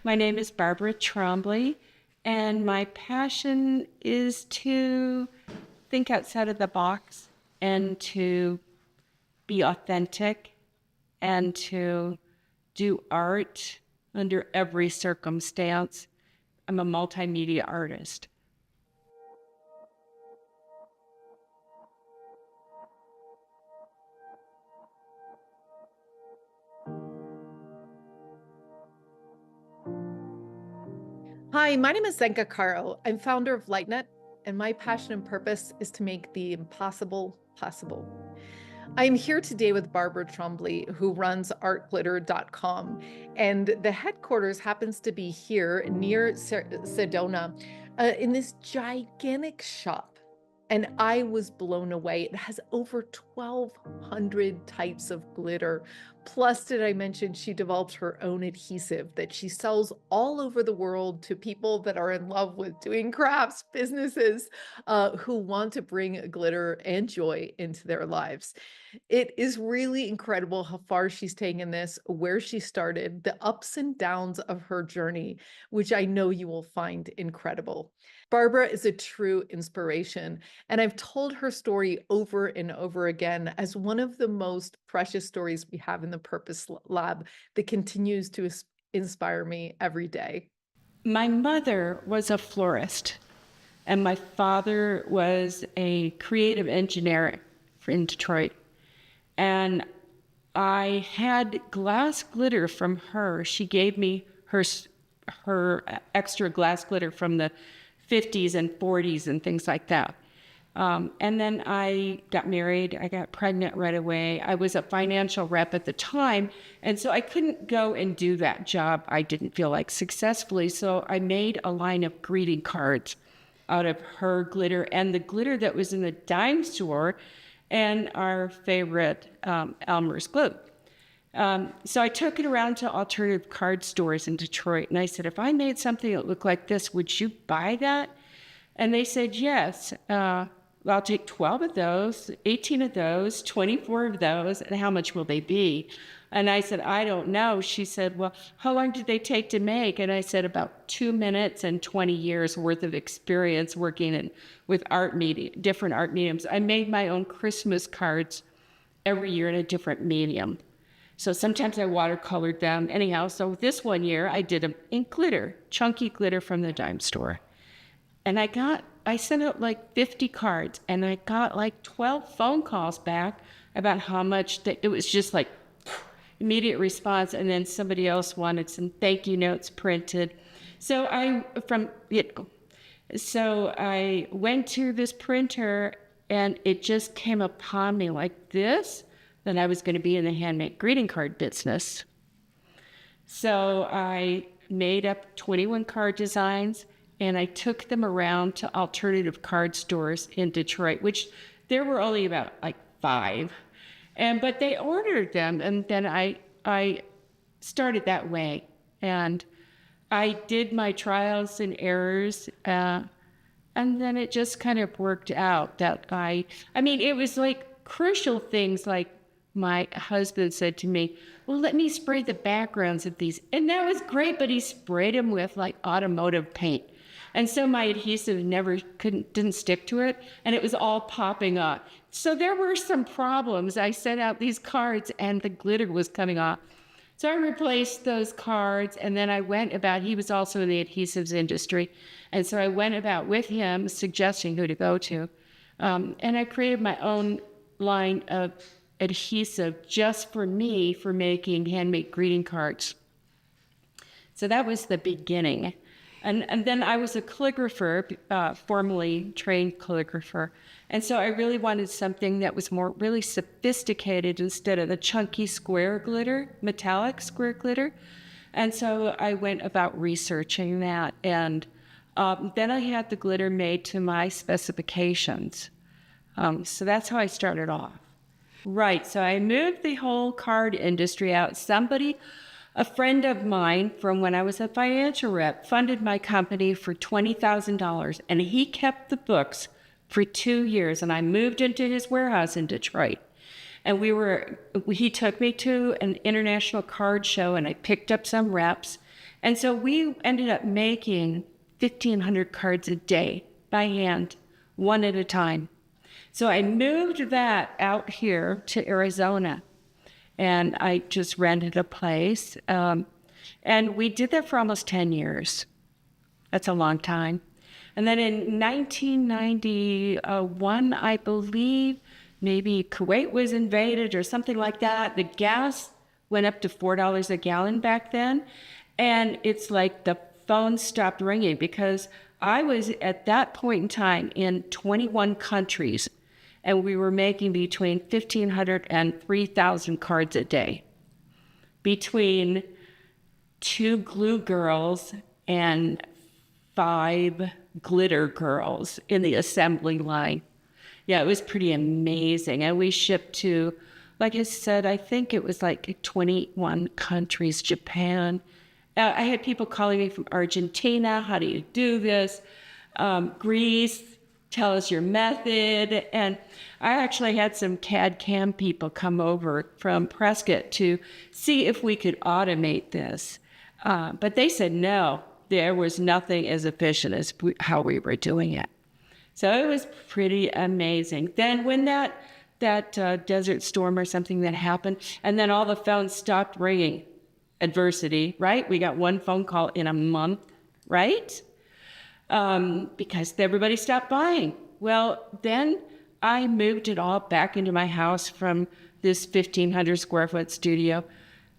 My name is Barbara Trombley, and my passion is to think outside of the box and to be authentic and to do art under every circumstance. I'm a multimedia artist. Hi, my name is Zenka Caro. I'm founder of LightNet, and my passion and purpose is to make the impossible possible. I am here today with Barbara Trombley, who runs artglitter.com, and the headquarters happens to be here near Sedona in this gigantic shop. And I was blown away. It has over 1,200 types of glitter. Plus, did I mention she develops her own adhesive that she sells all over the world to people that are in love with doing crafts, businesses who want to bring glitter and joy into their lives. It is really incredible how far she's taken this, where she started, the ups and downs of her journey, which I know you will find incredible. Barbara is a true inspiration, and I've told her story over and over again as one of the most precious stories we have in the Purpose Lab that continues to inspire me every day. My mother was a florist, and my father was a creative engineer in Detroit. And I had glass glitter from her. She gave me her extra glass glitter from the 50s and 40s and things like that. And then I got married. I got pregnant right away. I was a financial rep at the time, and so I couldn't go and do that job. I didn't feel like successfully, so I made a line of greeting cards out of her glitter and the glitter that was in the dime store and our favorite Elmer's glue. So I took it around to alternative card stores in Detroit, and I said, if I made something that looked like this, would you buy that? And they said, yes. I'll take 12 of those, 18 of those, 24 of those, and how much will they be? And I said, I don't know. She said, well, how long did they take to make? And I said, about 2 minutes and 20 years worth of experience working with different art mediums. I made my own Christmas cards every year in a different medium. So sometimes I watercolored them. Anyhow, so this one year I did them in glitter, chunky glitter from the dime store. And I sent out like 50 cards, and I got like 12 phone calls back about how much it was just like immediate response. And then somebody else wanted some thank you notes printed. So I went to this printer, and it just came upon me like this, that I was going to be in the handmade greeting card business. So I made up 21 card designs, and I took them around to alternative card stores in Detroit, which there were only about like 5. But they ordered them, and then I started that way. And I did my trials and errors, and then it just kind of worked out that it was like crucial things, like my husband said to me, well, let me spray the backgrounds of these. And that was great, but he sprayed them with like automotive paint. And so my adhesive didn't stick to it, and it was all popping off. So there were some problems. I sent out these cards, and the glitter was coming off. So I replaced those cards, and then he was also in the adhesives industry, and so I went about with him suggesting who to go to. And I created my own line of adhesive just for me for making handmade greeting cards. So that was the beginning. And then I was a calligrapher, formally trained calligrapher. And so I really wanted something that was really sophisticated instead of the chunky square glitter, metallic square glitter. And so I went about researching that. And then I had the glitter made to my specifications. So that's how I started off. Right, so I moved the whole card industry out. A friend of mine from when I was a financial rep, funded my company for $20,000, and he kept the books for 2 years, and I moved into his warehouse in Detroit. And he took me to an international card show, and I picked up some reps, And so we ended up making 1,500 cards a day by hand, one at a time. So I moved that out here to Arizona, and I just rented a place. And we did that for almost 10 years. That's a long time. And then in 1991, I believe, maybe Kuwait was invaded or something like that. The gas went up to $4 a gallon back then. And it's like the phone stopped ringing because I was at that point in time in 21 countries, and we were making between 1,500 and 3,000 cards a day between 2 glue girls and 5 glitter girls in the assembly line. Yeah, it was pretty amazing. And we shipped to, like I said, I think it was like 21 countries, Japan. I had people calling me from Argentina, how do you do this? Greece, tell us your method. And I actually had some CAD CAM people come over from Prescott to see if we could automate this. But they said no, there was nothing as efficient as how we were doing it. So it was pretty amazing. Then when that desert storm or something that happened, and then all the phones stopped ringing, adversity, right? We got one phone call in a month, right? Because everybody stopped buying. Well, then I moved it all back into my house from this 1,500 square foot studio.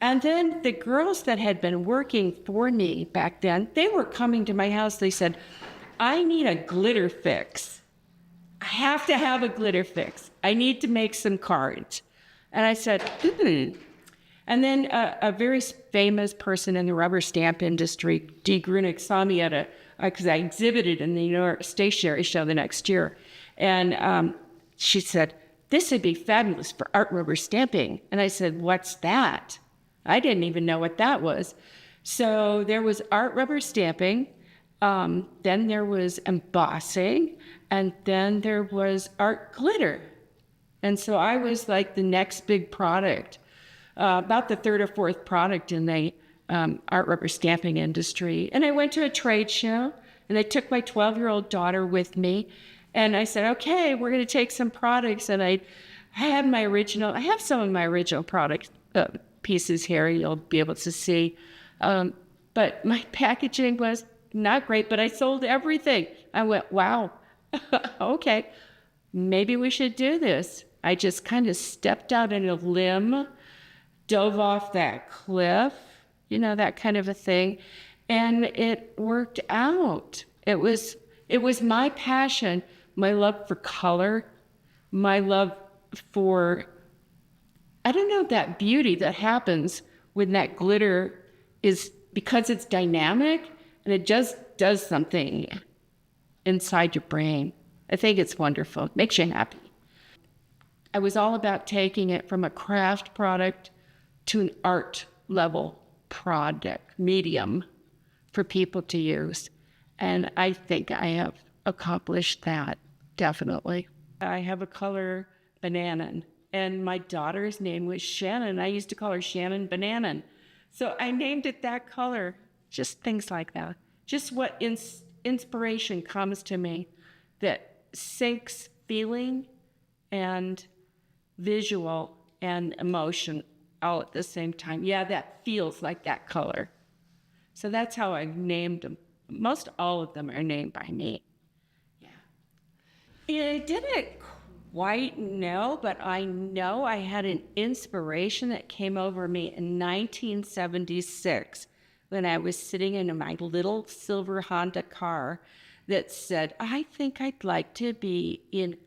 And then the girls that had been working for me back then, they were coming to my house. They said, I need a glitter fix. I have to have a glitter fix. I need to make some cards. And I said, And then a very famous person in the rubber stamp industry, Dee Grunick, saw me at because I exhibited in the New York Stationery Show the next year. And she said, this would be fabulous for art rubber stamping. And I said, what's that? I didn't even know what that was. So there was art rubber stamping, then there was embossing, and then there was art glitter. And so I was like the next big product, about the third or fourth product in the art rubber stamping industry. And I went to a trade show, and I took my 12-year-old daughter with me, and I said, okay, we're going to take some products. And I have some of my original product pieces here you'll be able to see. But my packaging was not great, but I sold everything. I went, wow, okay, maybe we should do this. I just kind of stepped out on a limb, dove off that cliff, that kind of a thing. And it worked out. It was my passion, my love for color, my love for, I don't know, that beauty that happens when that glitter is, because it's dynamic and it just does something inside your brain. I think it's wonderful. It makes you happy. I was all about taking it from a craft product to an art level product, medium for people to use. And I think I have accomplished that, definitely. I have a color bananan, and my daughter's name was Shannon. I used to call her Shannon Bananan. So I named it that color, just things like that. Just what inspiration comes to me that syncs feeling and visual and emotion all at the same time. Yeah, that feels like that color. So that's how I named them. Most all of them are named by me. Yeah. I didn't quite know, but I know I had an inspiration that came over me in 1976 when I was sitting in my little silver Honda car that said, I think I'd like to be in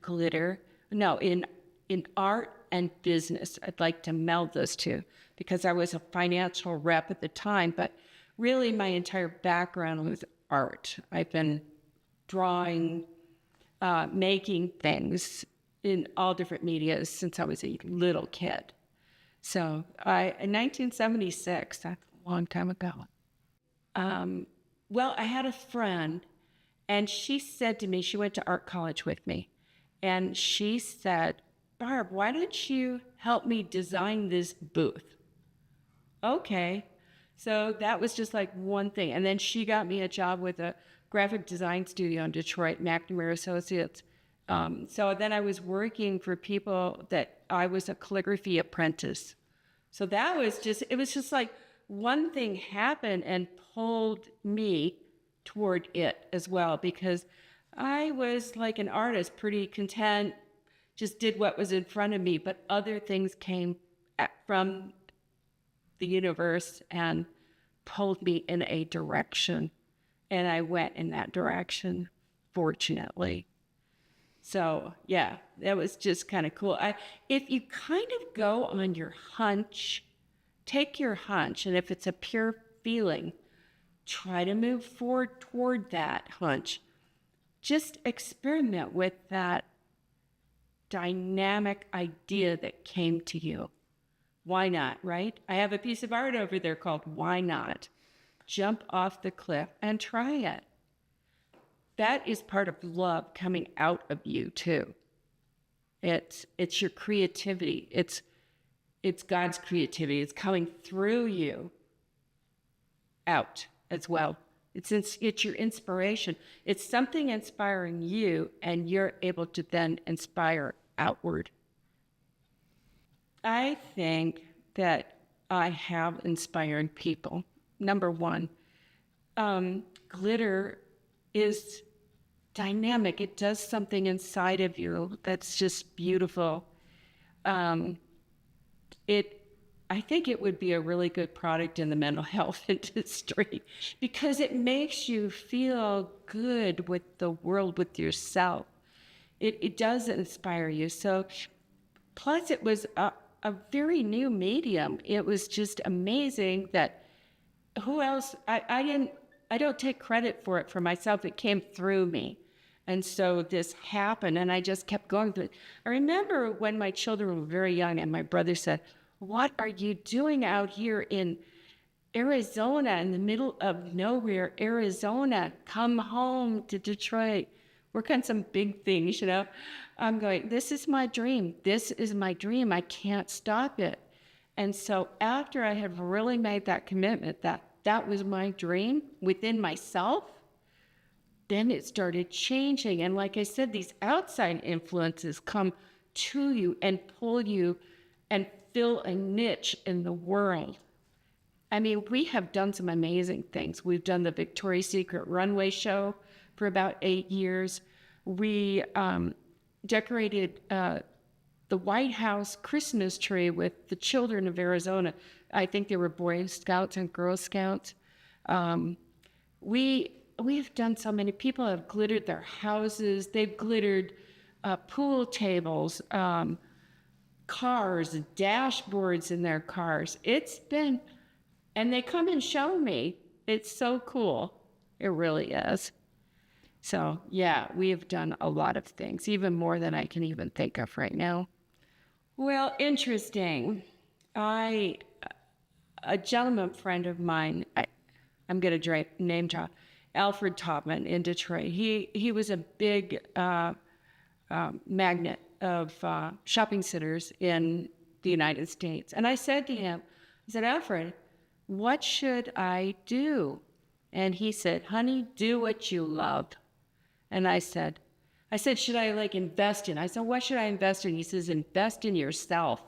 art and business. I'd like to meld those two because I was a financial rep at the time, but really my entire background was art. I've been drawing, making things in all different medias since I was a little kid. So in 1976, that's a long time ago. Well, I had a friend, and she said to me, she went to art college with me, and she said, Barb, why don't you help me design this booth? Okay. So that was just like one thing. And then she got me a job with a graphic design studio in Detroit, McNamara Associates. So then I was working for people that I was a calligraphy apprentice. So that was just, it was just like one thing happened and pulled me toward it as well, because I was like an artist, pretty content, just did what was in front of me, but other things came from the universe and pulled me in a direction. And I went in that direction, fortunately. So yeah, that was just kind of cool. If you kind of go on your hunch, take your hunch, and if it's a pure feeling, try to move forward toward that hunch. Just experiment with that dynamic idea that came to you. Why not, right? I have a piece of art over there called Why Not? Jump off the cliff and try it. That is part of love coming out of you too. It's your creativity. It's God's creativity. It's coming through you out as well. It's your inspiration. It's something inspiring you, and you're able to then inspire outward. I think that I have inspired people. Number one, glitter is dynamic. It does something inside of you that's just beautiful. Um, it, I think it would be a really good product in the mental health industry because it makes you feel good with the world, with yourself. It does inspire you. So, plus it was a very new medium. It was just amazing that who else, I don't take credit for it for myself. It came through me. And so this happened, and I just kept going through it. I remember when my children were very young, and my brother said, "What are you doing out here in Arizona, in the middle of nowhere, Arizona? Come home to Detroit. Work on some big things, you know?" I'm going, this is my dream. This is my dream. I can't stop it. And so after I had really made that commitment that that was my dream within myself, then it started changing. And like I said, these outside influences come to you and pull you and fill a niche in the world. I mean, we have done some amazing things. We've done the Victoria's Secret runway show for about 8 years. We decorated the White House Christmas tree with the children of Arizona. I think they were Boy Scouts and Girl Scouts. We've done so many. People have glittered their houses. They've glittered pool tables, cars, dashboards in their cars. It's been, and they come and show me. It's so cool. It really is. So yeah, we have done a lot of things, even more than I can even think of right now. Well, interesting. A gentleman friend of mine, I'm going to name drop, Alfred Topman in Detroit. He was a big magnet of shopping centers in the United States. And I said to him, I said, "Alfred, what should I do?" And he said, "Honey, do what you love." And I said, "Should I like invest in?" I said, "What should I invest in?" He says, "Invest in yourself."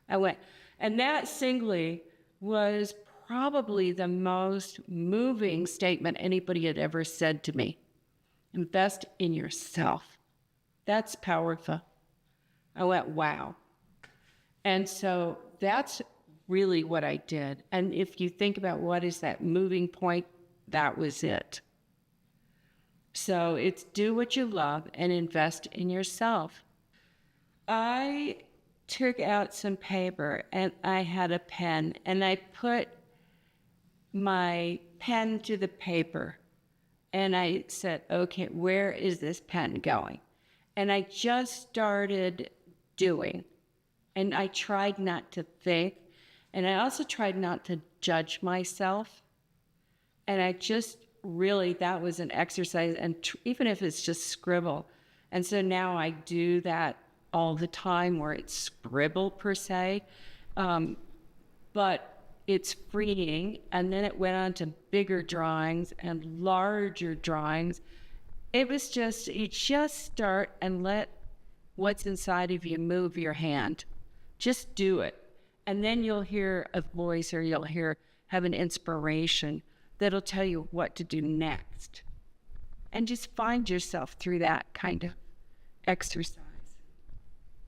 I went, and that singly was probably the most moving statement anybody had ever said to me. Invest in yourself. That's powerful. I went, wow. And so that's really what I did. And if you think about what is that moving point, that was it. So it's do what you love and invest in yourself. I took out some paper and I had a pen and I put my pen to the paper and I said, okay, where is this pen going? And I just started doing. And I tried not to think. And I also tried not to judge myself. And I just really, that was an exercise. And even if it's just scribble. And so now I do that all the time where it's scribble per se. But it's freeing. And then it went on to bigger drawings and larger drawings. It was just, you just start and let what's inside of you move your hand. Just do it. And then you'll hear a voice, or you'll have an inspiration that'll tell you what to do next. And just find yourself through that kind of exercise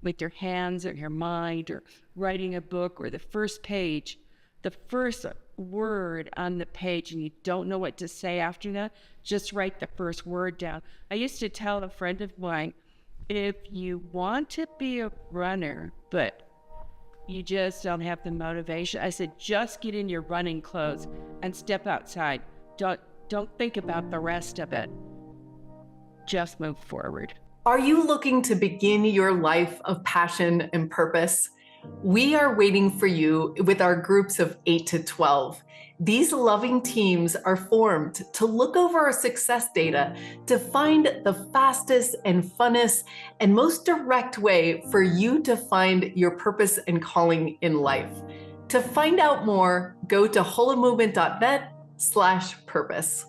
with your hands or your mind, or writing a book, or the first page, the first word on the page, and you don't know what to say after that, just write the first word down. I used to tell a friend of mine, if you want to be a runner, but you just don't have the motivation, I said, just get in your running clothes and step outside. Don't think about the rest of it. Just move forward. Are you looking to begin your life of passion and purpose? We are waiting for you with our groups of 8 to 12. These loving teams are formed to look over our success data to find the fastest and funnest and most direct way for you to find your purpose and calling in life. To find out more, go to holomovement.net/purpose.